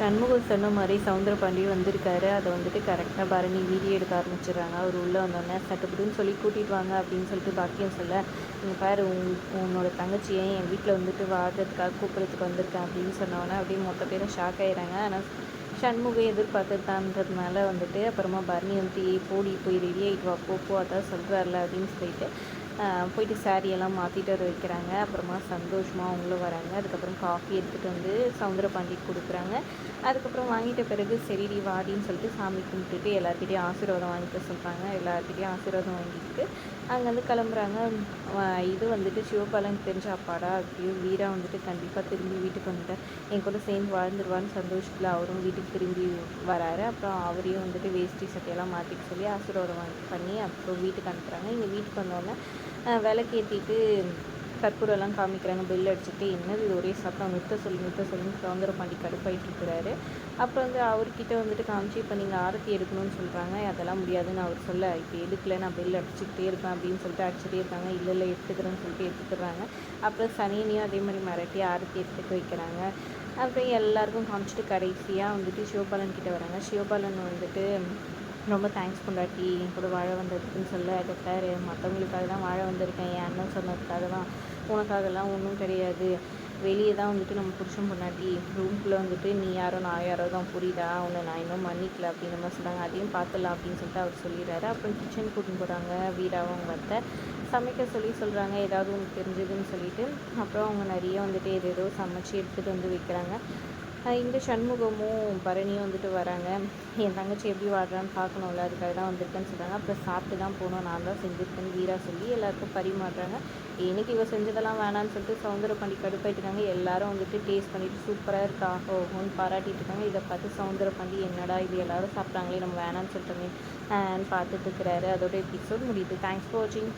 சண்முகம் சொன்ன மாதிரி சவுந்தரபாண்டி வந்திருக்காரு. அதை வந்துட்டு கரெக்டாக பரணி வீடியோ எடுக்க ஆரம்பிச்சிடுறாங்க. அவர் உள்ளே வந்தோடனே சட்டுப்புட்டுன்னு சொல்லி கூட்டிகிட்டு வாங்க அப்படின்னு சொல்லிட்டு பாக்கியம் சொல்ல, நீங்கள் பாரு உன்னோட தங்கச்சியை என் வீட்டில் வந்துட்டு வாடுறதுக்காக கூப்பிட்றதுக்கு வந்திருக்கேன் அப்படின்னு சொன்னோன்னே அப்படியே மொத்த பேரும் ஷாக் ஆகிடுறாங்க. ஆனால் சண்முகம் எதிர்பார்த்துட்டான்றதுனால வந்துட்டு அப்புறமா பரணி வந்துட்டு போடி போய் ரெடி ஆகிட்டு வா போ அதான் சொல்கிறார்ல அப்படின்னு சொல்லிட்டு போயிட்டு சாரியெல்லாம் மாற்றிட்டு வர வைக்கிறாங்க. அப்புறமா சந்தோஷமாக அவங்களும் வராங்க. அதுக்கப்புறம் காஃபி எடுத்துகிட்டு வந்து சவுந்தரபாண்டிக்கு கொடுக்குறாங்க. அதுக்கப்புறம் வாங்கிட்ட பிறகு சரிடி வாடின்னு சொல்லிட்டு சாமி கும்பிட்டுட்டு எல்லாருக்கிட்டையும் ஆசீர்வாதம் வாங்கிக்க சொல்கிறாங்க. எல்லாருக்கிட்டையும் ஆசீர்வாதம் வாங்கிட்டு அங்கேருந்து கிளம்புறாங்க. இது வந்துட்டு சிவபாலனுக்கு தெரிஞ்ச அப்பாடா அப்படியும் வீரா வந்துட்டு கண்டிப்பாக திரும்பி வீட்டுக்கு வந்துட்டார், என் கூட சேர்ந்து வாழ்ந்துருவான்னு சந்தோஷத்தில் அவரும் வீட்டுக்கு திரும்பி வராரு. அப்புறம் அவரையும் வந்துட்டு வேஷ்டி சட்டையெல்லாம் மாற்றிக்க சொல்லி ஆசீர்வாதம் பண்ணி அப்புறம் வீட்டுக்கு அனுப்புகிறாங்க. இங்கே வீட்டுக்கு வந்தோடனே விளக்கு ஏற்றிட்டு கற்பூரெல்லாம் காமிக்கிறாங்க. பெல் அடிச்சுட்டு என்னது இது ஒரே சத்தம், நிறுத்த சொல்லுன்னு சவுந்தரபாண்டி கடுப்பாயிட்டு இருக்கிறாரு. அப்புறம் வந்து அவர்கிட்ட வந்துட்டு காமிச்சு இப்போ நீங்கள் ஆரத்தி எடுக்கணும்னு சொல்கிறாங்க. அதெல்லாம் முடியாதுன்னு அவர் சொல்ல, இப்போ எடுக்கல நான் பெல் அடிச்சுக்கிட்டே இருப்பேன் அப்படின்னு சொல்லிட்டு அடிச்சுட்டே இருக்காங்க. இல்லை எடுத்துக்கிறேன்னு சொல்லிட்டு எடுத்துக்கிறாங்க. அப்புறம் சனியனையும் அதே மாதிரி மிரட்டி ஆரத்தி எடுத்துக்க வைக்கிறாங்க. அப்புறம் எல்லாருக்கும் காமிச்சிட்டு கடைசியாக வந்துட்டு சிவபாலன் கிட்டே வராங்க. சிவபாலன் வந்துட்டு ரொம்ப தேங்க்ஸ் பொண்டாட்டி என் கூட வாழ வந்ததுக்குன்னு சொல்ல, டாக்டர் மற்றவங்களுக்காக தான் வாழ வந்திருக்கேன், என் அண்ணன் சொன்னதுக்காக தான், உனக்காகலாம் ஒன்றும் கிடையாது, வெளியே தான் வந்துட்டு நம்ம புருஷன் பொண்டாட்டி, ரூம்குள்ளே வந்துட்டு நீ யாரோ நான் யாரோ தான், புரியுதா, உன்னை நான் இன்னும் மன்னிக்கல அப்படின்னு நம்ம சொல்கிறாங்க. அதையும் பார்த்துடலாம் அப்படின்னு சொல்லிட்டு அவர் சொல்லிடுறாரு. அப்புறம் கிச்சன் கூட்டின்னு போகிறாங்க. வீராவும் அவங்க வந்த சமைக்க சொல்கிறாங்க ஏதாவது உங்களுக்கு தெரிஞ்சதுன்னு சொல்லிட்டு. அப்புறம் அவங்க நிறைய வந்துட்டு ஏதேதோ சமைச்சு எடுத்துகிட்டு வந்து வைக்கிறாங்க. இந்த சண்முகமும் பரணியும் வந்துட்டு வராங்க. என் தங்கச்சி எப்படி வாடுறான்னு பார்க்கணும்ல, அதுக்காக தான் வந்திருக்கேன்னு சொல்கிறாங்க. அப்புறம் சாப்பிட்டு தான் போகணும், நான் தான் செஞ்சுருக்கேன்னு வீரா சொல்லி எல்லாருக்கும் பரிமாறுறாங்க. எனக்கு இவ செஞ்சதெல்லாம் வேணான்னு சொல்லிட்டு சவுந்தரபாண்டி கடுப்பாயிட்டுருக்காங்க. எல்லாரும் வந்துட்டு டேஸ்ட் பண்ணிவிட்டு சூப்பராக இருக்கா ஓஹோன்னு பாராட்டிட்டு இருக்காங்க. இதை பார்த்து சவுந்தரபாண்டி என்னடா இது எல்லாரும் சாப்பிட்றாங்களே நம்ம வேணான்னு சொல்லிட்டோமே பார்த்துட்டு இருக்கிறாரு. அதோட எபிசோட் முடியுது. தேங்க்ஸ் ஃபார் வாட்சிங்.